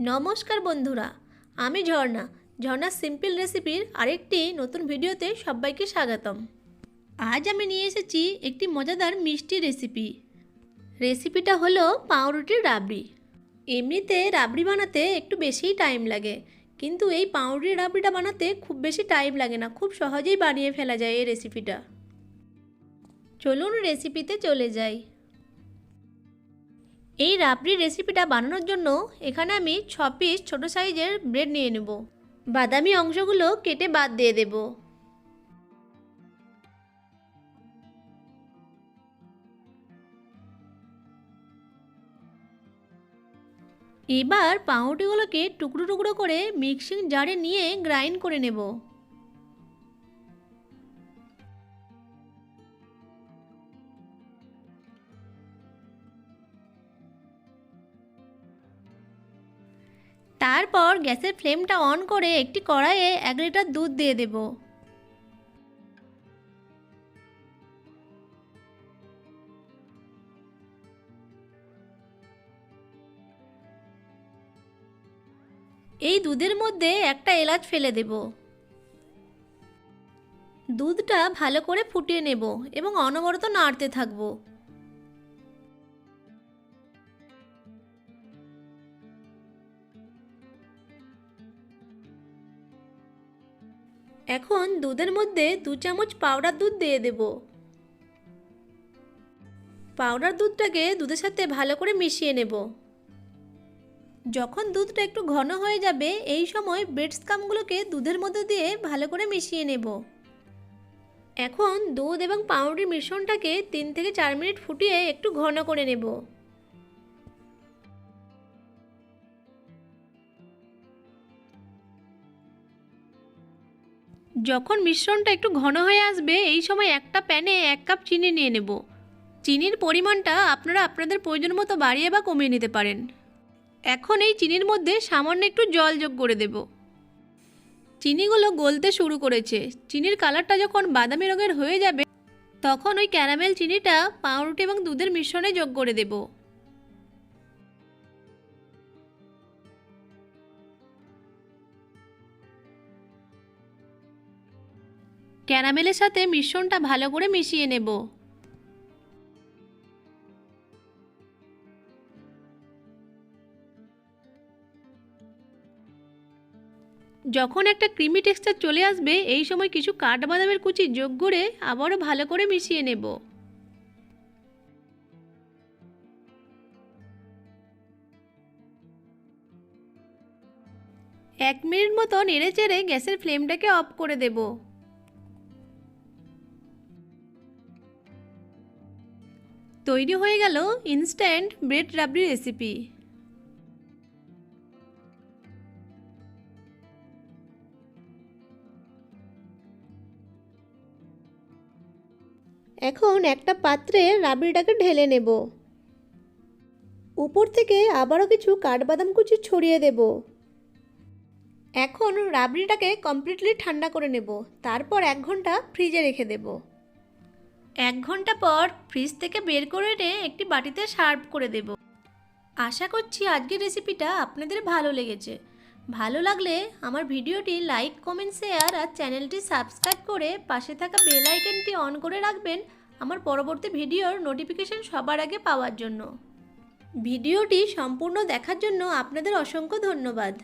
নমস্কার বন্ধুরা, আমি ঝর্ণা। ঝর্ণার সিম্পল রেসিপির আরেকটি নতুন ভিডিওতে সবাইকে স্বাগতম। আজ আমি নিয়ে এসেছি একটি মজাদার মিষ্টি রেসিপিটা হলো পাউরুটির রাবড়ি। এমনিতে রাবড়ি বানাতে একটু বেশিই টাইম লাগে, কিন্তু এই পাউরুটির রাবড়িটা বানাতে খুব বেশি টাইম লাগে না, খুব সহজেই বানিয়ে ফেলা যায় এই রেসিপিটা। চলুন রেসিপিতে চলে যাই। এই রাবড়ির রেসিপিটা বানানোর জন্য এখানে আমি 6 পিস ছোটো সাইজের ব্রেড নিয়ে নেব। বাদামি অংশগুলো কেটে বাদ দিয়ে দেব। এবার পাউরুটিগুলোকে টুকরো টুকরো করে মিক্সিং জারে নিয়ে গ্রাইন্ড করে নেব। তারপর গ্যাসের ফ্লেমটা অন করে একটি কড়াইয়ে 1 লিটার দুধ দিয়ে দেব। এই দুধের মধ্যে একটা এলাচ ফেলে দেব। দুধটা ভালো করে ফুটিয়ে নেব এবং অনবরত নাড়তে থাকব। এখন দুধের মধ্যে 2 চামচ পাউডার দুধ দিয়ে দেব। পাউডার দুধটাকে দুধের সাথে ভালো করে মিশিয়ে নেব। যখন দুধটা একটু ঘন হয়ে যাবে, এই সময় ব্রেড স্কামগুলোকে দুধের মধ্যে দিয়ে ভালো করে মিশিয়ে নেব। এখন দুধ এবং পাউরুটির মিশ্রণটাকে 3 থেকে 4 মিনিট ফুটিয়ে একটু ঘন করে নেব। যখন মিশ্রণটা একটু ঘন হয়ে আসবে, এই সময় একটা প্যানে 1 কাপ চিনি নিয়ে নেব। চিনির পরিমাণটা আপনারা আপনাদের প্রয়োজন মতো বাড়িয়ে বা কমিয়ে নিতে পারেন। এখন এই চিনির মধ্যে সামান্য একটু জল যোগ করে দেব। চিনিগুলো গলতে শুরু করেছে। চিনির কালারটা যখন বাদামি রঙের হয়ে যাবে, তখন ওই ক্যারামেল চিনিটা পাউরুটি এবং দুধের মিশ্রণে যোগ করে দেব। ক্যারামেলের সাথে মিশ্রণটা ভালো করে মিশিয়ে নেব। যখন একটা ক্রিমি টেক্সচার চলে আসবে, এই সময় কিছু কাঠবাদামের কুচি যোগ করে আবারও ভালো করে মিশিয়ে নেব। 1 মিনিট মতো নেড়েচেড়ে গ্যাসের ফ্লেমটাকে অফ করে দেব। তৈরি হয়ে গেল ইনস্ট্যান্ট ব্রেড রাবড়ি রেসিপি। এখন একটা পাত্রে রাবড়িটাকে ঢেলে নেব। উপর থেকে আবারও কিছু কাঠবাদাম কুচি ছড়িয়ে দেব। এখন রাবড়িটাকে কমপ্লিটলি ঠান্ডা করে নেব। তারপর 1 ঘন্টা ফ্রিজে রেখে দেব। 1 ঘন্টা পর ফ্রিজ থেকে বের করে এনে একটি বাটিতে সার্ভ করে দেব। আশা করছি আজকের রেসিপিটা আপনাদের ভালো লেগেছে। ভালো লাগলে আমার ভিডিওটি লাইক, কমেন্ট, শেয়ার আর চ্যানেলটি সাবস্ক্রাইব করে পাশে থাকা বেল আইকনটি অন করে রাখবেন আমার পরবর্তী ভিডিওর নোটিফিকেশন সবার আগে পাওয়ার জন্য। ভিডিওটি সম্পূর্ণ দেখার জন্য আপনাদের অসংখ্য ধন্যবাদ।